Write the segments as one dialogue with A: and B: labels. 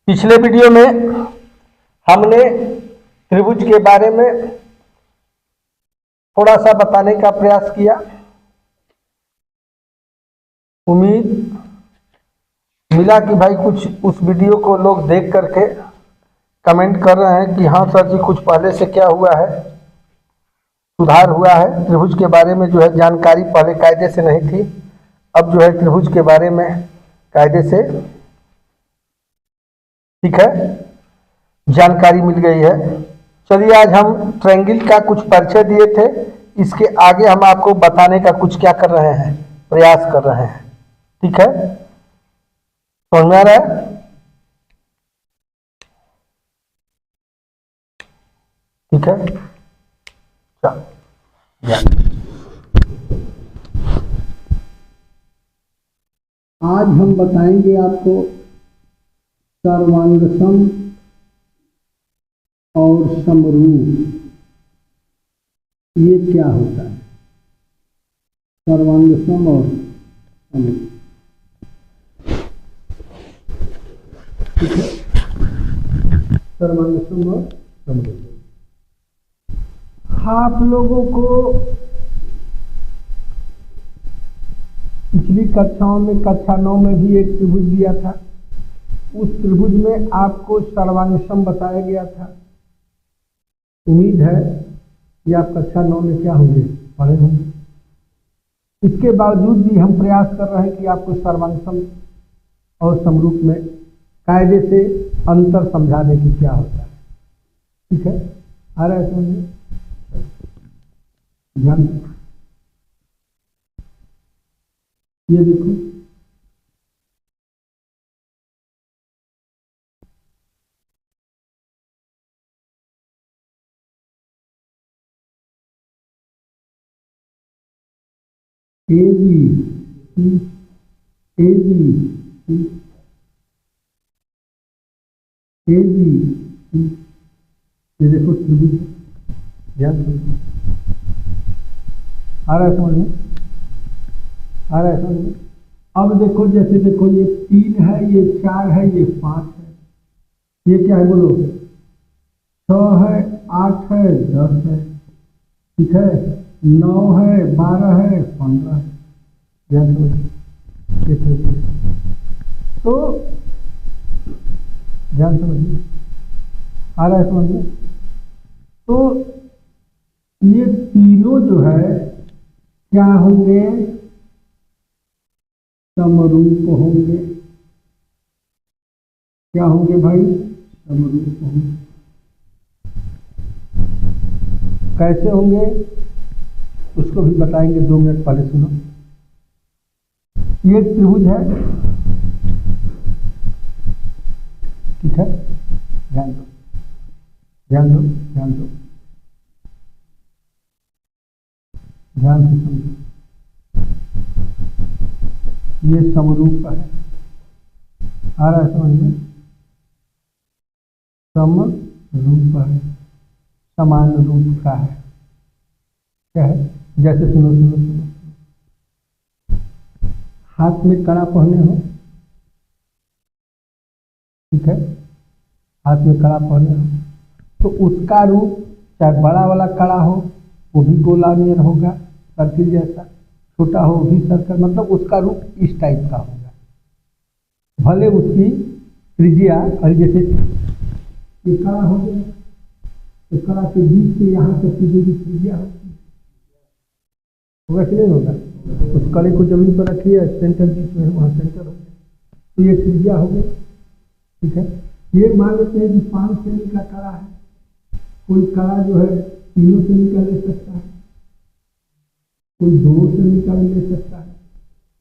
A: पिछले वीडियो में हमने त्रिभुज के बारे में थोड़ा सा बताने का प्रयास किया। उम्मीद मिला कि भाई कुछ उस वीडियो को लोग देख करके कमेंट कर रहे हैं कि हाँ सर जी कुछ पहले से क्या हुआ है, सुधार हुआ है। त्रिभुज के बारे में जो है जानकारी पहले कायदे से नहीं थी, अब जो है त्रिभुज के बारे में कायदे से ठीक है जानकारी मिल गई है। चलिए आज हम ट्रायंगल का कुछ परिचय दिए थे, इसके आगे हम आपको बताने का कुछ क्या कर रहे हैं, प्रयास कर रहे हैं। ठीक है, समझ में आ रहा है? ठीक है, चलो
B: आज हम बताएंगे आपको सर्वांगसम और समरूप ये क्या होता है। सर्वांगसम और समरूप, ठीक है, सर्वांगसम और समरूप। आप लोगों को पिछली कक्षाओं में कक्षा 9 में भी एक त्रिभुज दिया था। उस त्रिभुज में आपको सर्वांगसम बताया गया था। उम्मीद है कि आप कक्षा 9 में क्या होंगे, पढ़े होंगे। इसके बावजूद भी हम प्रयास कर रहे हैं कि आपको सर्वांगसम और समरूप में कायदे से अंतर समझाने की क्या होता है। ठीक है, आ रहा है समझ? ध्यान ये देखो, ए बी ए बी ये देखो त्रिभुज, ध्यान दो। आ रहा है समझ में? आ रहा है समझ में? अब देखो, जैसे देखो ये 3 है, ये 4 है, ये 5 है, ये क्या है बोलो? 6 है, 8 है, 10 है, ठीक है, 9 है, 12 है, 15 है। ध्यान समझिए, तो ध्यान समझिए, आ रहा है समझ में? तो ये तीनों जो है क्या होंगे? समरूप होंगे। क्या होंगे भाई? समरूप होंगे। कैसे होंगे उसको भी बताएंगे, 2 मिनट पहले सुनो। ये त्रिभुज है, ठीक है, ध्यान दो ध्यान दो ध्यान दो, ध्यान से समझो। ये समरूप है, आ रहा है समझ में? समरूप है, समान रूप का है। क्या है? जैसे सुनो सुनो सुनो, हाथ में कड़ा पहने हो, ठीक है, हाथ में कड़ा पहने हो तो उसका रूप चाहे बड़ा वाला कड़ा हो वो भी गोलाकार होगा, सर्किल जैसा, छोटा हो भी सर्कल, मतलब उसका रूप इस टाइप का होगा। भले उसकी त्रिज्या, और जैसे ये कड़ा हो गया तो कड़ा के बीच से यहाँ तक की जो त्रिज्या होगा कि नहीं होगा? उस कड़े को जमीन पर रखिए, सेंटर बीच में वहाँ सेंटर हो गया तो ये त्रिज्या हो गई। ठीक है, ये मान लेते हैं कि 5 सेमी का कड़ा है। कोई कड़ा जो है 3 सेमी का ले सकता है, कोई 2 सेमी का भी ले सकता है,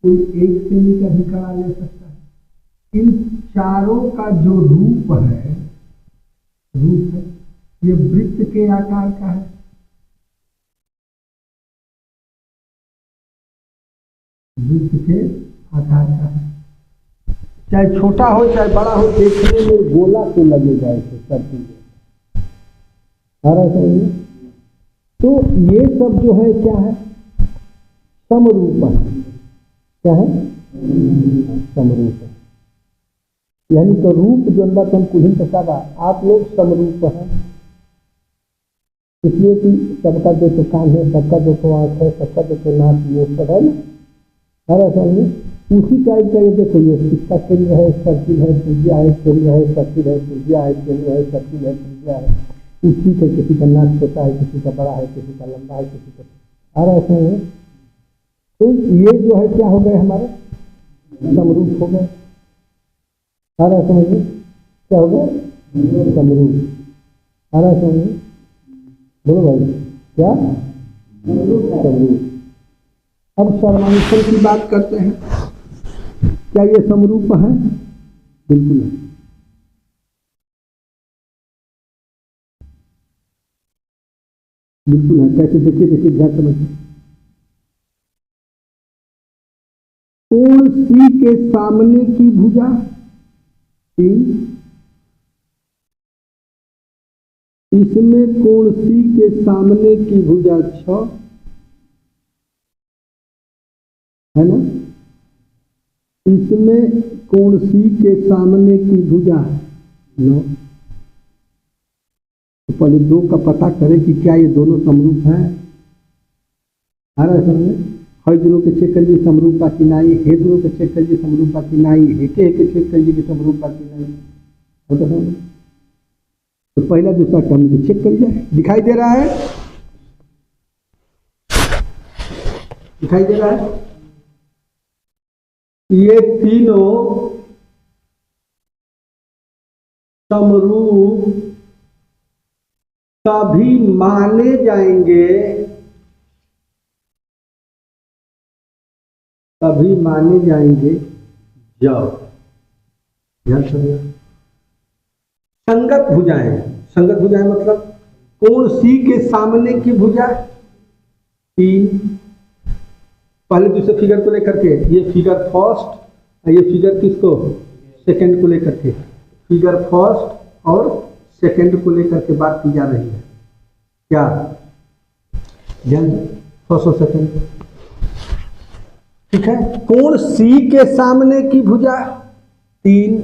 B: कोई 1 सेमी का भी कड़ा ले सकता है। इन चारों का जो रूप है ये वृत्त के आकार का है। वृत्त के आकार का है, चाहे छोटा हो चाहे बड़ा हो, देखने में गोला तो लगेगा ऐसे सर्किल। आ रहा है समझ में? तो ये सब जो है क्या है? समरूप है। क्या है? समरूप है। यानी तो रूप जो अल्लाह तुम कुल तकाबा आप लोग समरूप हैं, इसलिए कि सबका जो तो कान है, सबका जो तो आँख है, सबका जो तो नाक ये सब है ना, हर असल में उसी टाइप का ये देखो, ये इसका केंद्र है सर्किल है, त्रिज्या है, केंद्र है सर्किल है, त्रिज्या है, केंद्र है सर्किल है, त्रिज्या है, उसी के किसी का नाक छोटा है, किसी का बड़ा है, किसी का लंबा है, किसी का हर असल में। तो ये जो है क्या हो गए हमारे समरूप हो गए, हर असल में क्या हो गए समरूप, हर असल में बोलो भाई क्या समरूप। अब सर्वांशल की बात करते हैं, क्या ये समरूप है? बिल्कुल है। बिल्कुल है। कैसे? देखिए देखिए ध्यान समझिए। कोण सी के सामने की भुजा 3, इसमें कोण सी के सामने की भुजा 6 है ना, इसमें कोण सी के सामने की भुजा 9। तो पहले 2 का पता करें कि क्या ये दोनों समरूप हैं। हर असल में हर दोनों के चेक करिए समरूप की नहीं, हे दोनों के चेक करिए समरूप की नहीं, हेके चेक करिए कि समरूप की नहीं होता समझ। तो पहला दूसरा क्रम को चेक करिए, दिखाई दे रहा है, दिखाई दे रहा है। ये तीनों समरूप तभी माने जाएंगे, तभी माने जाएंगे जब ध्यान समझिए संगत भुजाएं। संगत भुजाएं मतलब कोण सी के सामने की भुजा 3, पहले दूसरे फिगर को लेकर के, ये फिगर फर्स्ट, ये फिगर किसको सेकंड को लेकर के, फिगर फर्स्ट और सेकंड को लेकर के बात की जा रही है। क्या ध्यान, फर्स्ट और सेकंड, ठीक है। कोण सी के सामने की भुजा 3,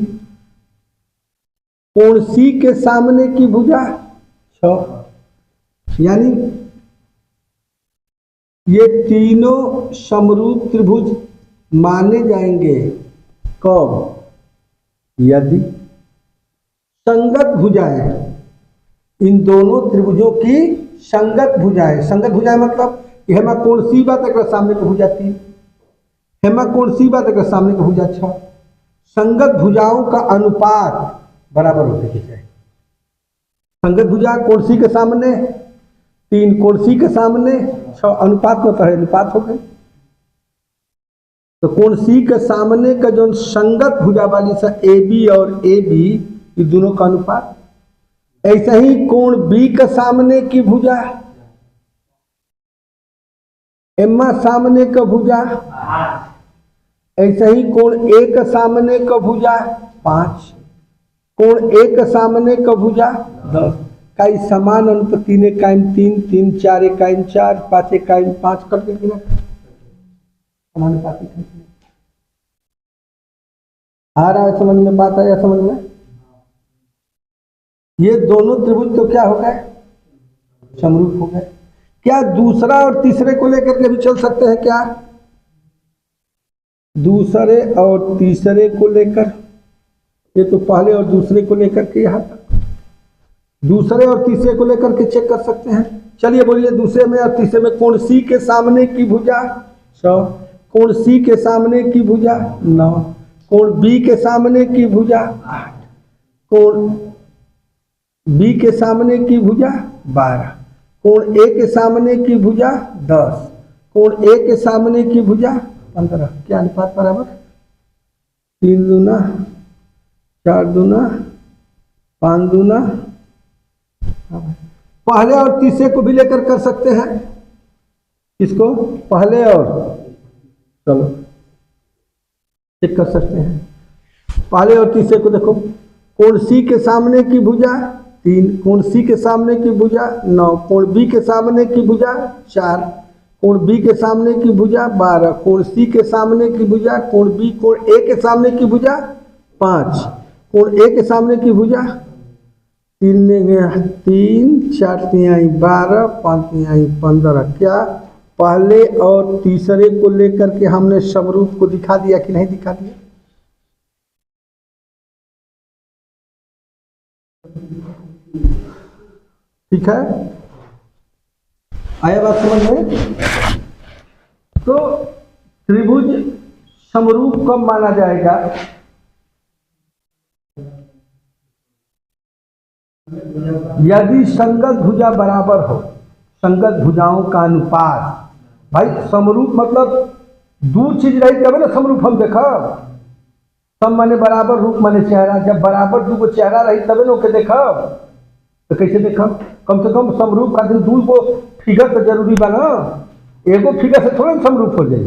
B: कोण सी के सामने की भुजा 6, यानी ये तीनों समरूप त्रिभुज माने जाएंगे कब? यदि संगत भुजाएं, इन दोनों त्रिभुजों की संगत भुजाएं। संगत भुजाएं मतलब हेमा कोण सी बात एक सामने की भुजा 3, हेमा कोण सी बात एक सामने की भुजा 6। संगत भुजाओं का अनुपात बराबर होने के चाहिए। संगत भुजा कोण सी के सामने 3, कोण सी के सामने 6, अनुपात में तो है, अनुपात हो गए। तो कोण सी के सामने का जो संगत भुजा वाली सा ए बी और ए बी, ये दोनों का अनुपात। ऐसे ही कोण बी के सामने की भुजा, एम्मा सामने का भुजा, ऐसे ही कोण ए के सामने का भुजा 5, कोण ए के सामने का भुजा 10 का इस समान अनुपात 3 इकाई 3, 3 4 इकाई 4, 5 इकाई 5 करके गिना समानुपाती। आ रहा है समझ में? बात आया समझ में? ये दोनों त्रिभुज तो क्या हो गए? समरूप हो गए। क्या दूसरा और तीसरे को लेकर के भी चल सकते हैं क्या? दूसरे और तीसरे को लेकर, ये तो पहले और दूसरे को लेकर के यहां तक, दूसरे और तीसरे को लेकर के चेक कर सकते हैं। चलिए बोलिए, दूसरे में और तीसरे में कोण सी के सामने की भुजा 6, कोण सी के सामने की भुजा 9, कोण बी के सामने की भुजा 8, कोण बी के सामने की भुजा 12, कोण ए के सामने की भुजा 10, कोण ए के सामने की भुजा 15। क्या अनुपात बराबर? 3 दूना 4 दूना 5 दूना। पहले और तीसरे को भी लेकर कर सकते हैं। इसको पहले और, चलो चेक कर सकते हैं। पहले और तीसरे को देखो, कोण सी के सामने की भुजा 3, कोण सी के सामने की भुजा 9, कोण बी के सामने की भुजा 4, कोण बी के सामने की भुजा 12, कोण सी के सामने की भुजा, कोण बी कोण ए के सामने की भुजा 5, कोण ए के सामने की भुजा 3 ने गया 3, 4 तिहाई 12, 5 तिहाई 15। क्या पहले और तीसरे को लेकर के हमने समरूप को दिखा दिया कि नहीं दिखा दिया? ठीक है, आया बात समझ में? तो त्रिभुज समरूप कब माना जाएगा? यदि संगत भुजा बराबर हो, संगत भुजाओं का अनुपात। भाई समरूप मतलब दूर चीज रही तब ना समरूप हम देखा। सम माने बराबर, रूप माने चेहरा। जब बराबर दूगो चेहरा रही तब ना के देखा। तो कैसे देखा? कम से कम समरूप खातिर दूर को फिगर तो जरूरी बा ना। एगो फिगर से थोड़ा समरूप हो जाए।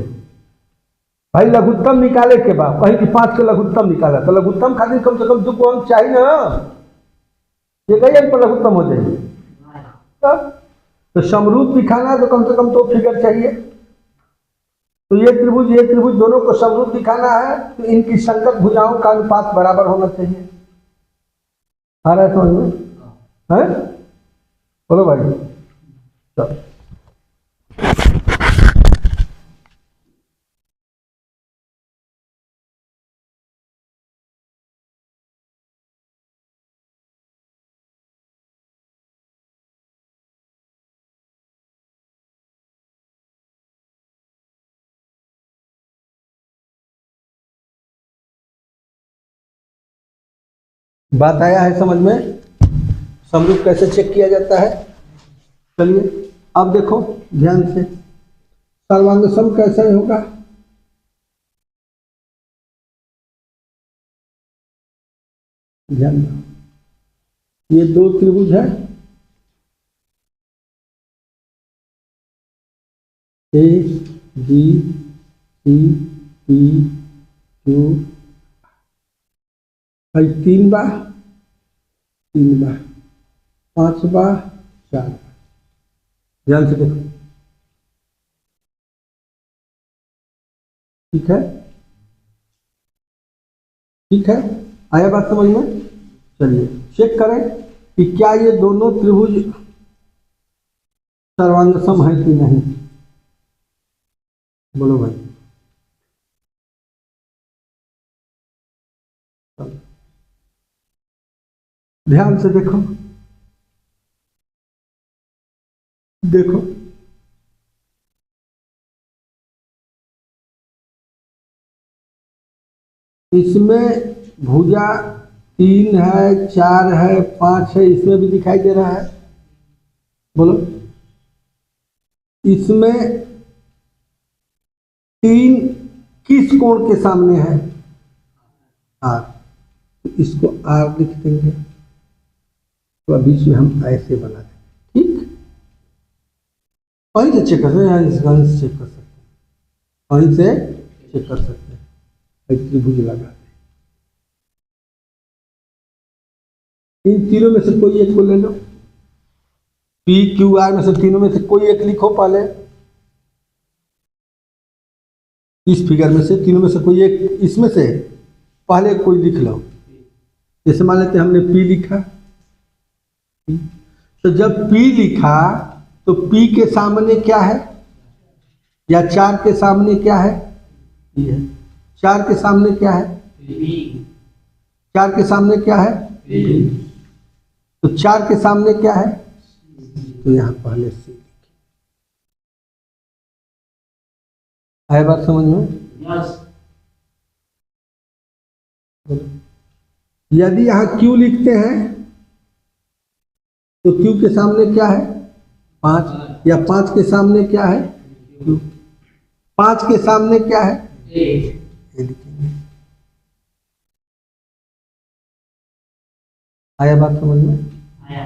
B: भाई लघुत्तम निकाले के बाद कहीं कि 5 के लघुत्तम निकाला तो लघुत्तम खातिर कम से कम 2 को अंक चाहिए ना। ये कई अंक पर लघुत्तम हो जाएगी। तो समरूप दिखाना है तो कम से कम 2 फिगर चाहिए। तो ये त्रिभुज दोनों को समरूप दिखाना है तो इनकी संगत भुजाओं का अनुपात बराबर होना चाहिए। आ रहा है समझ में? है? बोलो भाई। चलो बात आया है समझ में? समरूप कैसे चेक किया जाता है? चलिए अब देखो ध्यान से, सर्वांग सम कैसे होगा? ध्यान दो, ये 2 त्रिभुज है, A B C P Q, 3 बार 3 बार 5 बार 4 बार। ध्यान से देखो, ठीक है? ठीक है, आया बात समझ में? चलिए चेक करें कि क्या ये दोनों त्रिभुज सर्वांग सम है कि नहीं। बोलो भाई। ध्यान से देखो, देखो इसमें भुजा 3 है, 4 है, 5 है, इसमें भी दिखाई दे रहा है। बोलो, इसमें 3 किस कोण के सामने है? आर। तो इसको आर लिख देंगे, तो बीच में हम ऐसे बना देंगे। ठीक, वहीं से चेक कर सकते हैं, वहीं से चेक कर सकते हैं, वहीं से चेक कर सकते हैं। त्रिभुज लगा इन तीनों में से कोई एक को ले लो, पी क्यू आर में से तीनों में से कोई एक लिखो पहले। इस फिगर में से तीनों में से कोई एक, इसमें से पहले कोई लिख लो। जैसे मान लेते हमने पी लिखा, तो जब पी लिखा तो पी के सामने क्या है? या 4 के सामने क्या है? पी है। 4 के सामने क्या है? 4 के सामने क्या है? तो 4 के सामने क्या है? तो यहां पहले से है। बात समझ में? यदि यहां क्यू लिखते हैं तो क्यू के सामने क्या है? 5। या 5 के सामने क्या है? क्यू। 5 के सामने क्या है? ए लिखेंगे। आया बात समझ में? आया।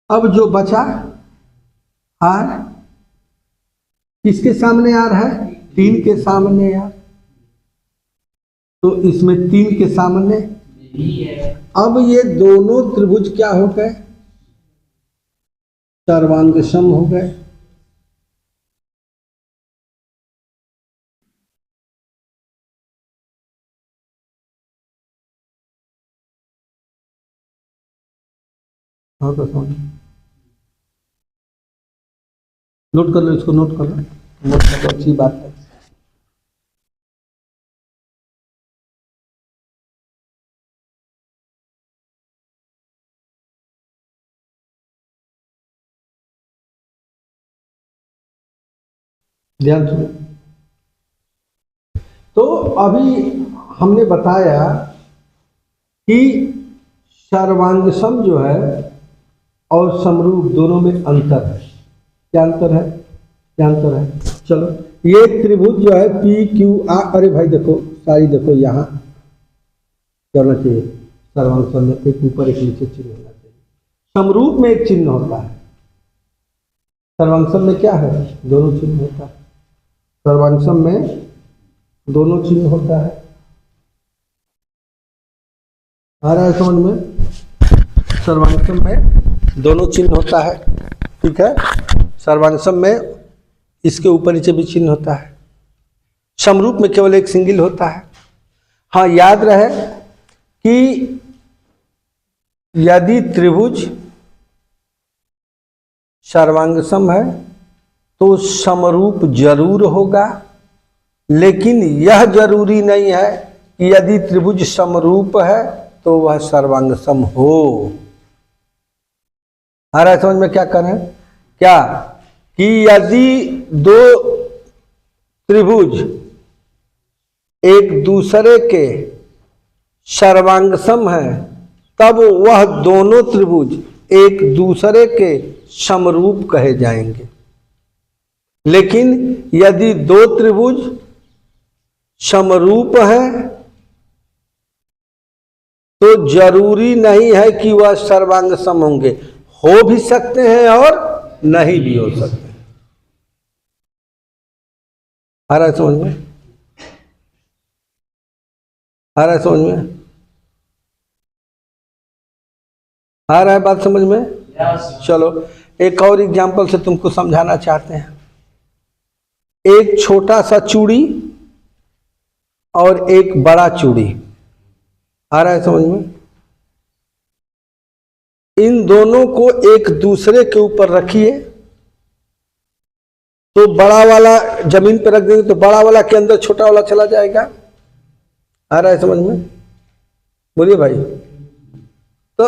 B: अब जो बचा आर, किसके सामने आर है? 3 के सामने आर, तो इसमें 3 के सामने। अब ये दोनों त्रिभुज क्या हो गए? सर्वांग सम हो गए।
A: हाँ तो समझ, नोट कर लो इसको, नोट कर लो, नोट कर लो, अच्छी बात है। ध्यान सुनो। तो अभी हमने बताया कि सर्वांगसम जो है और समरूप दोनों में अंतर है। क्या अंतर है? क्या अंतर है? चलो, ये त्रिभुज जो है पी क्यू आर, अरे भाई देखो सारी, देखो यहाँ क्या होना चाहिए, सर्वांगसम में एक ऊपर एक नीचे चिन्ह होना चाहिए। समरूप में एक चिन्ह होता है, सर्वांगसम में क्या है, दोनों चिन्ह होता है। सर्वांगसम में दोनों चिन्ह होता है। आ रहा है समझ में? सर्वांगसम में दोनों चिन्ह होता है, ठीक है। सर्वांगसम में इसके ऊपर नीचे भी चिन्ह होता है, समरूप में केवल एक सिंगल होता है। हाँ, याद रहे कि यदि त्रिभुज सर्वांगसम है तो समरूप जरूर होगा, लेकिन यह जरूरी नहीं है कि यदि त्रिभुज समरूप है तो वह सर्वांगसम हो। आ रहा है समझ में? क्या करें? क्या कि यदि दो त्रिभुज एक दूसरे के सर्वांगसम है तब वह दोनों त्रिभुज एक दूसरे के समरूप कहे जाएंगे। लेकिन यदि दो त्रिभुज समरूप है तो जरूरी नहीं है कि वह सर्वांगसम होंगे, हो भी सकते हैं और नहीं भी हो सकते हैं। आ रहा है समझ में? आ रहा है समझ में? आ रहा है बात समझ में? चलो, एक और एग्जाम्पल से तुमको समझाना चाहते हैं। एक छोटा सा चूड़ी और एक बड़ा चूड़ी, आ रहा है समझ में? इन दोनों को एक दूसरे के ऊपर रखिए तो बड़ा वाला जमीन पर रख देंगे तो बड़ा वाला के अंदर छोटा वाला चला जाएगा। आ रहा है समझ में? बोलिए भाई। तो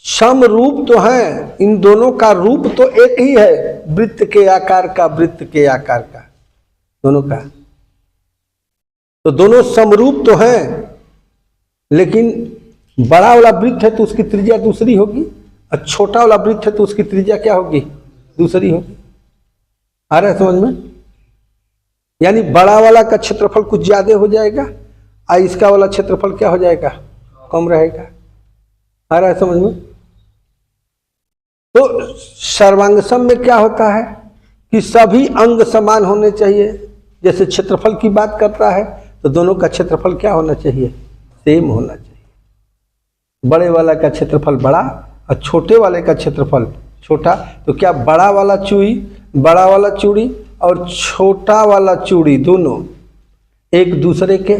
A: समरूप तो है, इन दोनों का रूप तो एक ही है, वृत्त के आकार का, वृत्त के आकार का, दोनों का। तो दोनों समरूप तो हैं, लेकिन बड़ा वाला वृत्त है तो उसकी त्रिज्या दूसरी होगी और छोटा वाला वृत्त है तो उसकी त्रिज्या क्या होगी, दूसरी होगी। आ रहा है समझ में? यानी बड़ा वाला का क्षेत्रफल कुछ ज्यादा हो जाएगा और इसका वाला क्षेत्रफल क्या हो जाएगा, कम रहेगा। आ रहा है समझ में? तो सर्वांगसम में क्या होता है कि सभी अंग समान होने चाहिए। जैसे क्षेत्रफल की बात करता है तो दोनों का क्षेत्रफल क्या होना चाहिए, सेम होना चाहिए। बड़े वाला का क्षेत्रफल बड़ा और छोटे वाले का क्षेत्रफल छोटा, तो क्या बड़ा वाला चूड़ी और छोटा वाला चूड़ी दोनों एक दूसरे के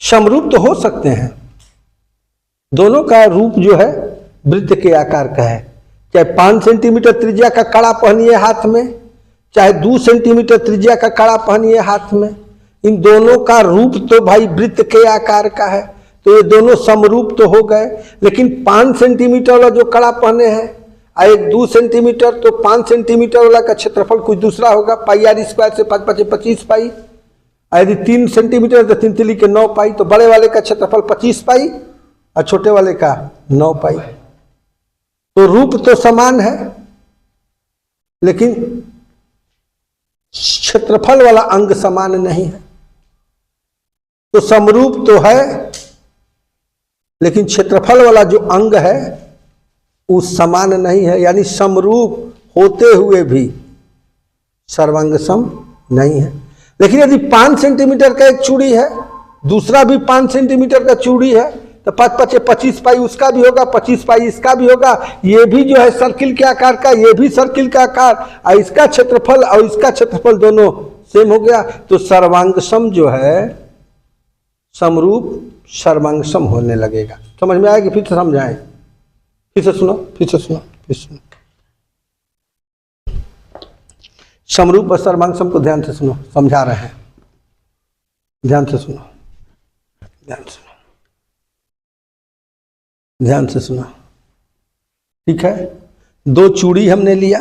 A: समरूप तो हो सकते हैं। दोनों का रूप जो है वृत्त के आकार का है, चाहे 5 सेंटीमीटर त्रिज्या का कड़ा पहनिए हाथ में, चाहे 2 सेंटीमीटर त्रिज्या का कड़ा पहनिए हाथ में, इन दोनों का रूप तो भाई वृत्त के आकार का है, तो ये दोनों समरूप तो हो गए। लेकिन 5 सेंटीमीटर वाला जो कड़ा पहने हैं और एक 2 सेंटीमीटर, तो 5 सेंटीमीटर वाला का क्षेत्रफल कुछ दूसरा होगा, पाई आर स्क्वायर से 5 5 25 पाई। यदि 3 सेंटीमीटर तो 3 3 के 9 पाई, तो बड़े वाले का क्षेत्रफल 25 पाई और छोटे वाले का 9 पाई। तो रूप तो समान है, लेकिन क्षेत्रफल वाला अंग समान नहीं है। तो समरूप तो है, लेकिन क्षेत्रफल वाला जो अंग है वो समान नहीं है, यानी समरूप होते हुए भी सर्वांगसम नहीं है। लेकिन यदि 5 सेंटीमीटर का एक चूड़ी है, दूसरा भी 5 सेंटीमीटर का चूड़ी है, तो 5 5 25 पाई उसका भी होगा, 25 पाई इसका भी होगा। ये भी जो है सर्किल के आकार का, ये भी सर्किल का आकार, और इसका क्षेत्रफल और इसका क्षेत्रफल दोनों सेम हो गया। तो सर्वांगसम जो है समरूप सर्वांगसम होने लगेगा। समझ में आएगी? फिर से समझाएं। फिर से सुनो, फिर से सुनो, फिर से सुनो। समरूप और सर्वांग को ध्यान से सुनो, समझा रहे हैं, ध्यान से सुनो, ध्यान से सुनो, ध्यान से सुनो। ठीक है, दो चूड़ी हमने लिया,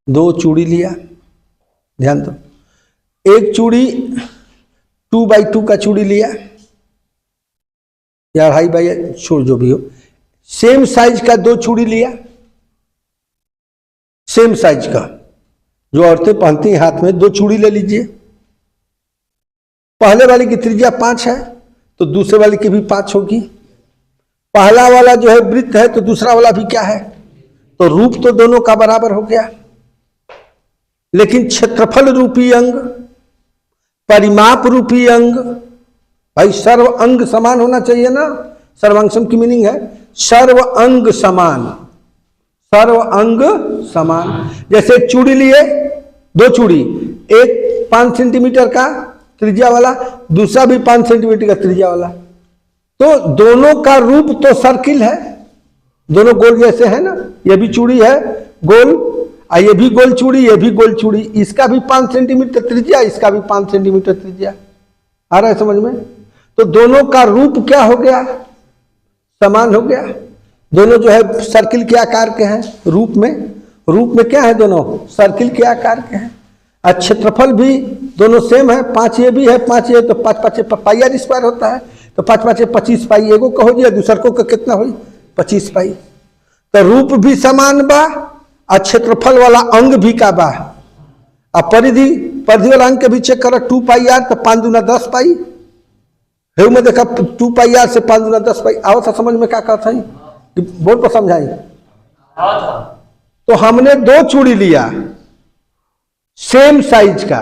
A: दो चूड़ी लिया, ध्यान दो। एक चूड़ी 2x2 का चूड़ी लिया या 2.5 छोड़ जो भी हो, सेम साइज का दो चूड़ी लिया, सेम साइज का, जो औरतें पहनती हैं हाथ में, दो चूड़ी ले लीजिए। पहले वाली की त्रिज्या 5 है तो दूसरे वाले की भी 5 होगी। पहला वाला जो है वृत्त है तो दूसरा वाला भी क्या है, तो रूप तो दोनों का बराबर हो गया, लेकिन क्षेत्रफल रूपी अंग, परिमाप रूपी अंग, भाई सर्व अंग समान होना चाहिए ना। सर्वांगसम की मीनिंग है सर्व अंग समान, सर्व अंग समान। जैसे चूड़ी लिए, दो चूड़ी, एक 5 सेंटीमीटर का त्रिज्या वाला, दूसरा भी 5 सेंटीमीटर का त्रिज्या वाला, तो दोनों का रूप तो सर्किल है, दोनों गोल जैसे है ना। ये भी चूड़ी है गोल, ये भी गोल चूड़ी, ये भी गोल चूड़ी, इसका भी 5 सेंटीमीटर त्रिज्या, इसका भी 5 सेंटीमीटर त्रिज्या। आ रहा है समझ में? तो दोनों का रूप क्या हो गया, समान हो गया। दोनों जो है सर्किल के आकार के हैं, रूप में क्या है, दोनों सर्किल के आकार के हैं। और क्षेत्रफल भी दोनों सेम है, 5 ये भी है 5 ये, तो 5 पाई आर स्क्वायर होता है, तो 5 25 पाई, एगो कहो जी दूसर को कितना हुई 25 पाई। तो रूप भी समान बा और क्षेत्रफल वाला अंग भी का बा। अब परिधि वाला अंग के भी चेक करो, 2 पाई आर तो 5 दूना 10 पाई, हेउ में देखा 2 पाई आर से 5 दूना 10 पाई। आओ था समझ में क्या कहता है, बोल को समझाई। तो हमने दो चूड़ी लिया सेम साइज का,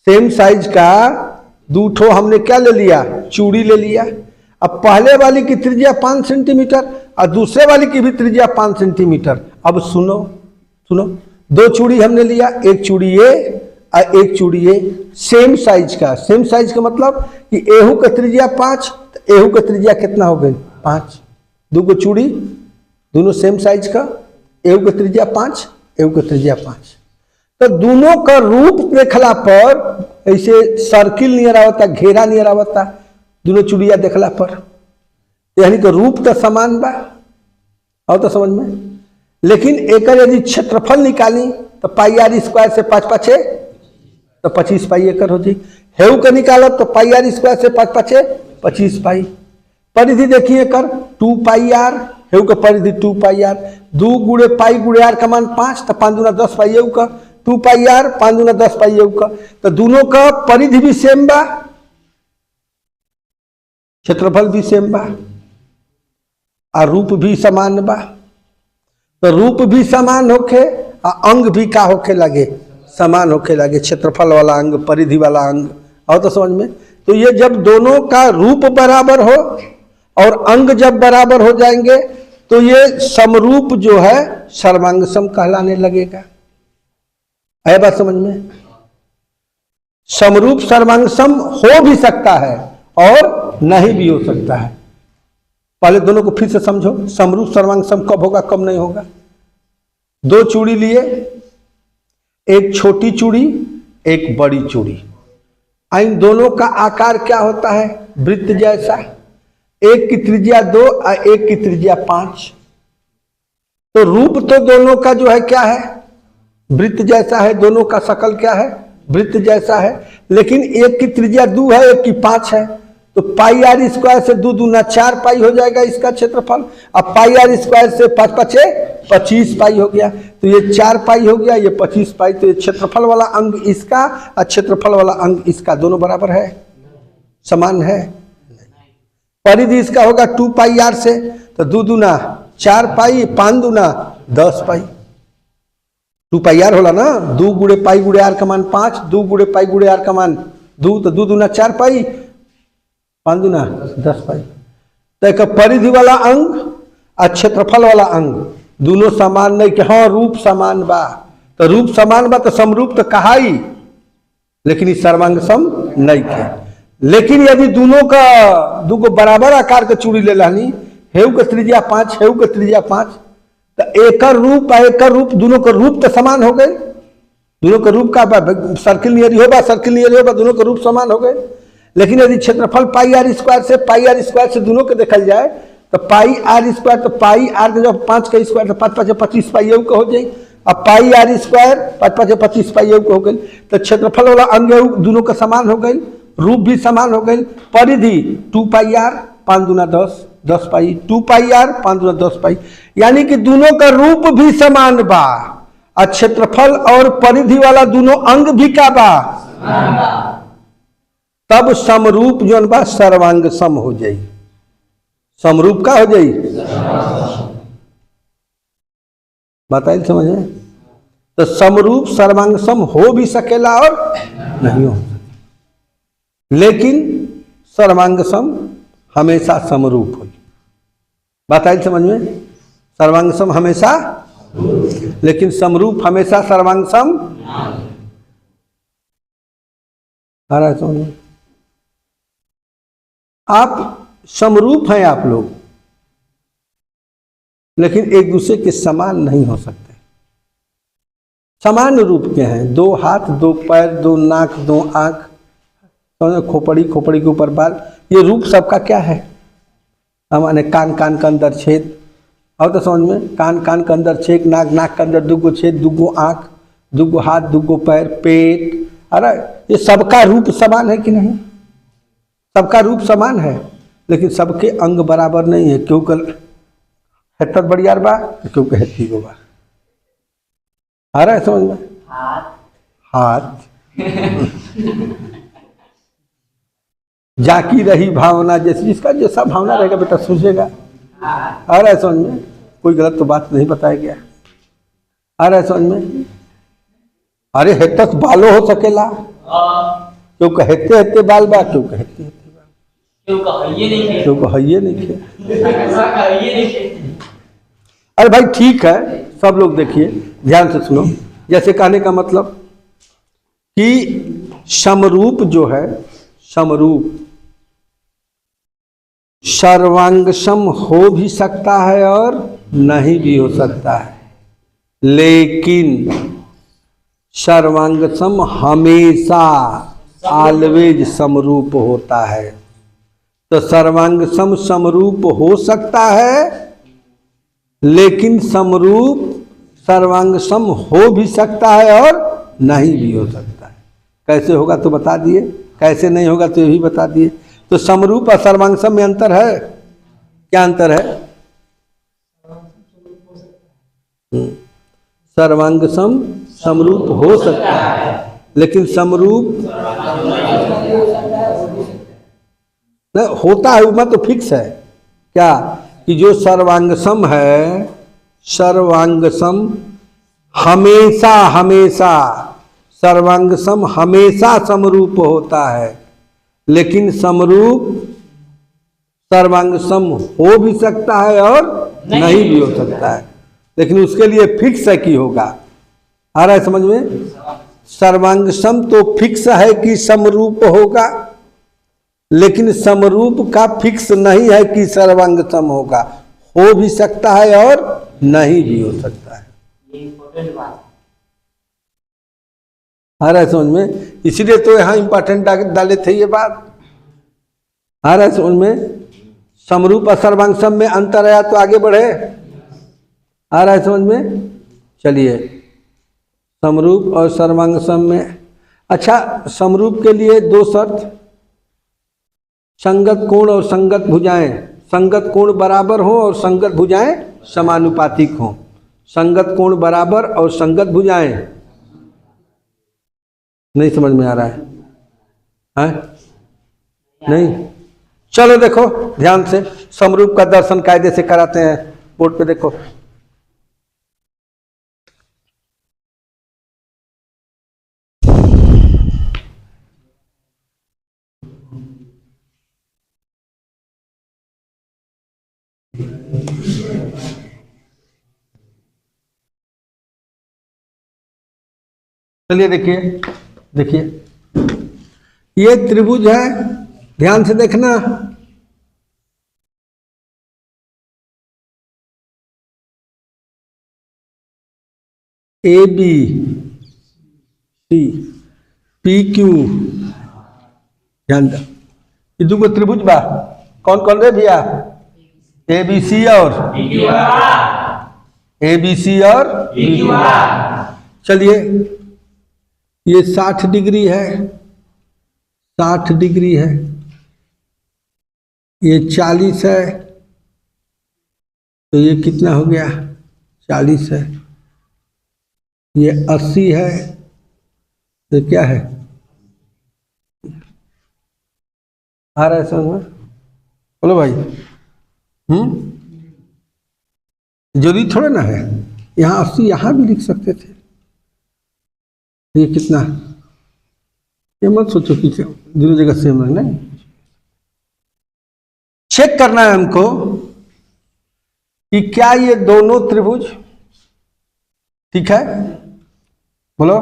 A: सेम साइज का दूठो हमने क्या ले लिया, चूड़ी ले लिया। अब पहले वाली की त्रिज्या 5 सेंटीमीटर और दूसरे वाली की भी त्रिज्या 5 सेंटीमीटर। अब सुनो सुनो, दो चूड़ी हमने लिया, एक चूड़ी ये और एक चूड़ी ये, सेम साइज का। सेम साइज का मतलब कि एहू का त्रिज्या 5, तो एहू का त्रिज्या कितना हो गई 5। दो को चूड़ी दोनों सेम साइज का, एहू का त्रिज्या 5, एहू का त्रिज्या 5। तो दोनों का रूप देखला पर ऐसे सर्किल नियर आवता, घेरा नियर आवता, दोनों चूड़िया देखला पर, यानी कि रूप तो समान बा। और तो समझ में, लेकिन एक यदि क्षेत्रफल निकाली तो पाई आर स्क्वायर से 5 5 तो 25 पाई एकड़ हो जाए। हेउ का निकालो तो पाई आर स्क्वायर से 5 5 25 पाई। परिधि देखिए कर 2 पाई आर, हेउ का परिधि 2 पाई आर, 2 गुणे पाई गुणे आर का मान 5, तो 5 दूना 10 पाई हेउ का 2 पाई आर, 5 दूना 10 पाई हेउ का। तो दोनों का परिधि भी सेम बा, क्षेत्रफल भी सेम बा और रूप भी समान बा। तो रूप भी समान होके और अंग भी का होके लगे, समान होके लगे, क्षेत्रफल वाला अंग, परिधि वाला अंग। और तो समझ में, तो ये जब दोनों का रूप बराबर हो और अंग जब बराबर हो जाएंगे तो ये समरूप जो है सर्वांग सम कहलाने लगेगा। है बात समझ में? समरूप सर्वांग सम हो भी सकता है और नहीं भी हो सकता है। पहले दोनों को फिर से समझो, समरूप सर्वांग सम कब होगा कब नहीं होगा। दो चूड़ी लिए, एक छोटी चूड़ी एक बड़ी चूड़ी, इन दोनों का आकार क्या होता है, वृत्त जैसा। एक की त्रिज्या 2 और एक की त्रिज्या 5। तो रूप तो दोनों का जो है क्या है, वृत्त जैसा है। दोनों का शकल क्या है, वृत्त जैसा है। लेकिन एक की त्रिज्या 2 है, एक की 5 है, तो पाई आर स्क्वायर से 2 दूना 4 पाई हो जाएगा इसका क्षेत्रफल। अब पाई आर स्क्वायर से 5 5 25 पाई हो गया, तो ये 4 पाई हो गया, ये 25 पाई। तो ये क्षेत्रफल वाला अंग इसका और क्षेत्रफल वाला अंग इसका दोनों बराबर है, समान है। परिधि इसका होगा 2 पाई आर से, तो 2 दूना 4 पाई, 5 दूना 10 पाई। 2 पाई आर होला ना, 2 गुणे पाई गुणे आर का मान 5, 2 गुणे पाई गुणे आर का मान 2, तो 2 दूना 4 पाई, 5 दूना 10 पाई। तो एक परिधि वाला अंग और क्षेत्रफल वाला अंग दोनों समान नहीं कि हाँ रूप समान बा। तो रूप समान बा तो समरूप तो कहा ही, लेकिन इस सर्वांग सम नहीं थे। लेकिन यदि दोनों का दो बराबर आकार के चूड़ी ले लानी, हेउ का त्रिज्या 5, हेउ का त्रिज्या 5, तो एकर रूप और एकर रूप दोनों का रूप तो समान हो गए, दोनों का रूप का सर्किल नियर होगा, सर्किल नियर होगा, दोनों का रूप समान हो गए। लेकिन यदि क्षेत्रफल पाई आर स्क्वायर से दोनों को देखल जाए तो पाई आर स्क्वायर, तो पाई आर का जब 5 का स्क्वायर तो 5 5 25 पाई एउ का हो जाए। अब पाई आर स्क्वायर 5 5 25 पाई एउ का हो गई, तो क्षेत्रफल वाला अंग दोनों का समान हो गई, रूप भी समान हो गई। परिधि 2 पाई आर 5 दूना 10, 10 पाई, 2 पाई आर 5 दूना 10 पाई, यानी कि दोनों का रूप भी समान बा और क्षेत्रफल और परिधि वाला दोनों अंग भी का बा, तब समरूप जो बा सर्वांग सम हो जाई। समरूप का हो जाई, बताइए समझ में। तो समरूप सर्वांग सम हो भी सकेला और नहीं हो, लेकिन सर्वांग सम हमेशा समरूप हो। बताइए समझ में, सर्वांग सम हमेशा, लेकिन समरूप हमेशा सर्वांग सम आ रहा है समझ में। आप समरूप हैं आप लोग, लेकिन एक दूसरे के समान नहीं हो सकते। समान रूप के हैं, 2 हाथ 2 पैर 2 नाक 2 आंख, खोपड़ी खोपड़ी के ऊपर बाल, ये रूप सबका क्या है। हमारे कान कान के अंदर छेद, और तो समझ में, कान कान के अंदर छेद, नाक नाक के अंदर 2 छेद, 2 आंख, 2 हाथ 2 पैर, पेट, अरे ये सबका रूप समान है कि नहीं। सबका रूप समान है, लेकिन सबके अंग बराबर नहीं है। क्यों कल हेतर बड़ियार बा, क्यों हेती गो बा। आ रहा है समझ में, हाथ जाकी रही भावना, जैसे जिसका जैसा भावना रहेगा बेटा सूझेगा। आ रहा है समझ में, कोई गलत तो बात नहीं बताया गया। आ रहा है समझ में। अरे हेतक बालो हो सकेला, क्यों कहते हेते बाल बा, क्यों कहते हेते बाल, क्यों कहिए नहीं। अरे भाई ठीक है, सब लोग देखिए ध्यान से सुनो। जैसे कहने का मतलब कि समरूप जो है, समरूप सर्वांग सम हो भी सकता है और नहीं भी हो सकता है, लेकिन सर्वांग सम हमेशा ऑलवेज समरूप होता है। तो सर्वांग सम समरूप हो सकता है, लेकिन समरूप सर्वांग सम हो भी सकता है और नहीं भी हो सकता है। कैसे होगा तो बता दिए, कैसे नहीं होगा तो यही बता दिए। तो समरूप और सर्वांग सम में अंतर है, क्या अंतर है। सर्वांग सम समरूप हो सकता है, लेकिन समरूप नहीं होता है। वो तो फिक्स है क्या, कि जो सर्वांग सम है, सर्वांग सम हमेशा हमेशा, सर्वांग सम हमेशा समरूप होता है, लेकिन समरूप सर्वांग सम हो भी सकता है और नहीं भी हो सकता है, लेकिन उसके लिए फिक्स है कि होगा। आ रहा है समझ में। सर्वांग सम तो फिक्स है कि समरूप होगा, लेकिन समरूप का फिक्स नहीं है कि सर्वांग सम होगा, हो भी सकता है और नहीं भी हो सकता है। आ रहा है समझ में, इसलिए तो यहां इंपॉर्टेंट डाले थे ये बात। आ रहा है समझ में। समरूप और सर्वांग सम में अंतर आया तो आगे बढ़े। आ रहा है समझ में। चलिए, समरूप और सर्वांग सम में, अच्छा समरूप के लिए 2 शर्त, संगत कोण और संगत भुजाएं। संगत कोण बराबर हो और संगत भुजाएं समानुपातिक हो। संगत कोण बराबर और संगत भुजाएं, नहीं समझ में आ रहा है? नहीं, चलो देखो ध्यान से, समरूप का दर्शन कायदे से कराते हैं। बोर्ड पे देखो, चलिए देखिए, देखिए ये त्रिभुज है, ध्यान से देखना। A B C P Q, ध्यान दो ये दुगो त्रिभुज बा, कौन कौन रे भैया? ए बी सी और ए बी सी और चलिए ये 60 डिग्री है, 60 डिग्री है, ये 40 है, तो ये कितना हो गया? 40 है, ये 80 है, तो क्या है? आ रहा है समझ में? बोलो भाई। जरूरी थोड़ा ना है, यहाँ 80 यहाँ भी लिख सकते थे। ये कितना? ये मत सोचो कि दोनों जगह सेम है, नहीं। चेक करना है हमको कि क्या ये दोनों त्रिभुज ठीक है? बोलो।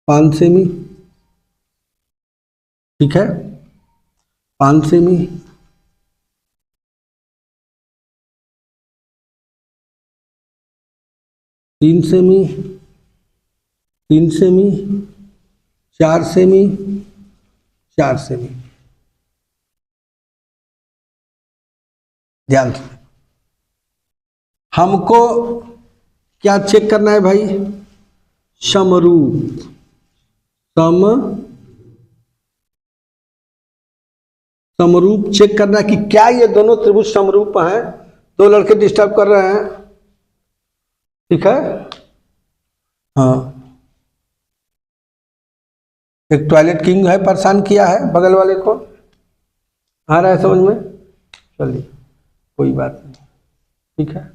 A: पांच सेमी ठीक है, 5 semi, 3 semi, 3 semi, 4 semi, 4 semi. ध्यान से हमको क्या चेक करना है भाई? समरूप, समरूप चेक करना है कि क्या ये दोनों त्रिभुज समरूप हैं। दो लड़के डिस्टर्ब कर रहे हैं, ठीक है? हाँ, एक टॉयलेट किंग है, परेशान किया है बगल वाले को। आ रहा है समझ में? चलिए कोई बात नहीं, ठीक है।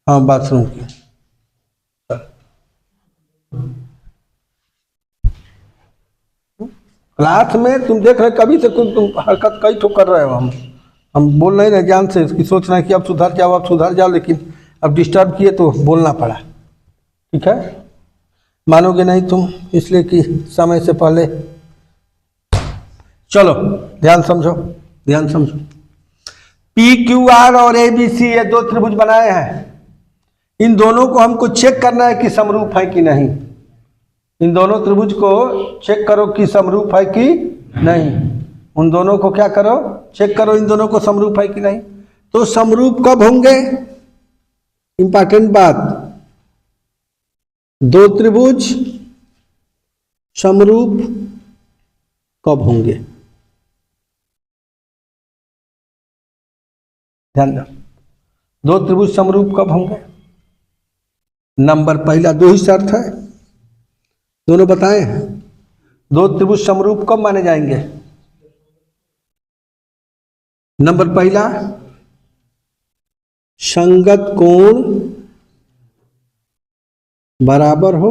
A: हाँ बाथरूम की, क्लास में तुम देख रहे कभी से तुम हरकत कई ठो कर रहे हो। हम बोल नहीं रहे ज्ञान से, इसकी सोच रहे हैं कि अब सुधर जाओ, अब सुधर जाओ, लेकिन अब डिस्टर्ब किए तो बोलना पड़ा, ठीक है? मानोगे नहीं तुम, इसलिए कि समय से पहले। चलो ध्यान समझो, ध्यान समझो। पी क्यू आर और ए बी सी ये दो त्रिभुज बनाए हैं। इन दोनों को हमको चेक करना है कि समरूप है कि नहीं। इन दोनों त्रिभुज को चेक करो कि समरूप है कि नहीं। उन दोनों को क्या करो? चेक करो इन दोनों को समरूप है कि नहीं। तो समरूप कब होंगे? इंपॉर्टेंट बात, दो त्रिभुज समरूप कब होंगे? ध्यान दो, दो त्रिभुज समरूप कब होंगे? नंबर पहला, दो ही शर्त है, दोनों बताए हैं। दो त्रिभुज समरूप कब माने जाएंगे? नंबर पहला, संगत कोण बराबर हो,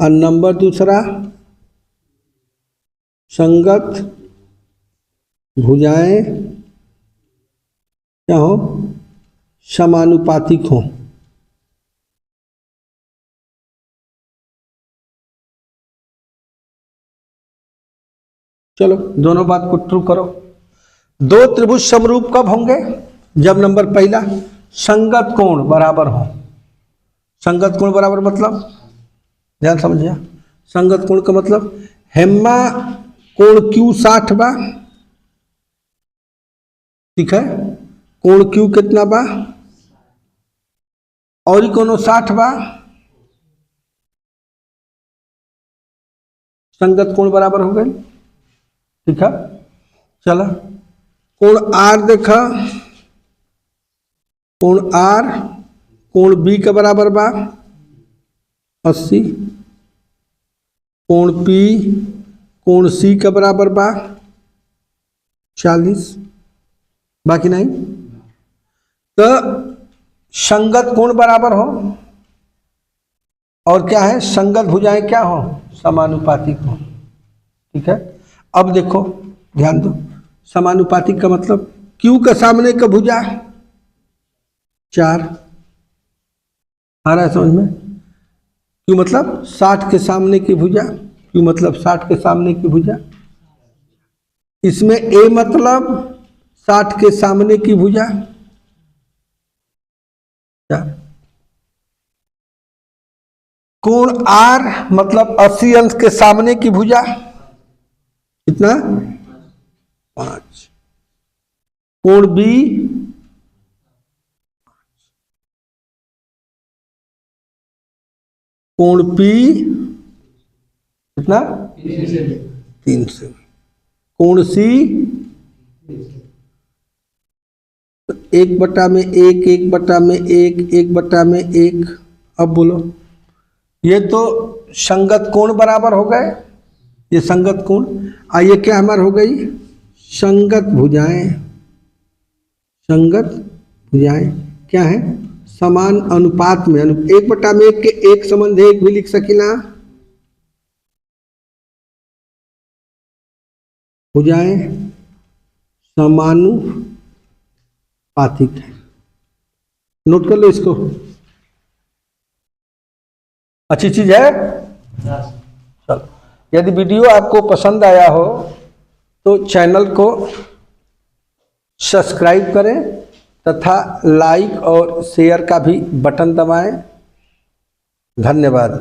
A: और नंबर दूसरा, संगत भुजाएं क्या हो? समानुपातिक हो। चलो दोनों बात को ट्रू करो। दो त्रिभुज समरूप कब होंगे? जब नंबर पहला, संगत कोण बराबर हो। संगत कोण बराबर मतलब, ध्यान समझिए, संगत कोण का मतलब हेम्मा कोण क्यू 60 बा, ठीक है? कोण क्यू कितना बा? और कोनो 60 बा, संगत कोण बराबर हो गए, ठीक है? चलो कोण आर देखा, कोण आर कोण बी के बराबर बा 80, कोण पी कोण सी के बराबर बा 40, बाकी नहीं। तो संगत कोण बराबर हो, और क्या है? संगत भुजाएं क्या हो? समानुपातिक हो, ठीक है? अब देखो ध्यान दो, समानुपातिक का मतलब क्यू के सामने का भुजा 4। आ रहा है समझ में? क्यू मतलब 60 के सामने की भुजा, क्यू मतलब 60 के सामने की भुजा, इसमें ए मतलब 60 के सामने की भुजा, क्या? कोण आर मतलब 80 अंश के सामने की भुजा, कितना? 5। कोण बी कोण पी कितना? 3 से। कोण सी 1/1, 1/1, 1/1। अब बोलो, ये तो संगत कोण बराबर हो गए, ये संगत कोण। ये क्या हमार हो गई? संगत भुजाएं। संगत भुजाएं क्या है? समान अनुपात में 1/1 के 1 संबंध 1 भी लिख सकिला। भुजाएं समानुपातिक है। नोट कर लो इसको, अच्छी चीज है। चलो, यदि वीडियो आपको पसंद आया हो तो चैनल को सब्सक्राइब करें तथा लाइक और शेयर का भी बटन दबाएं। धन्यवाद।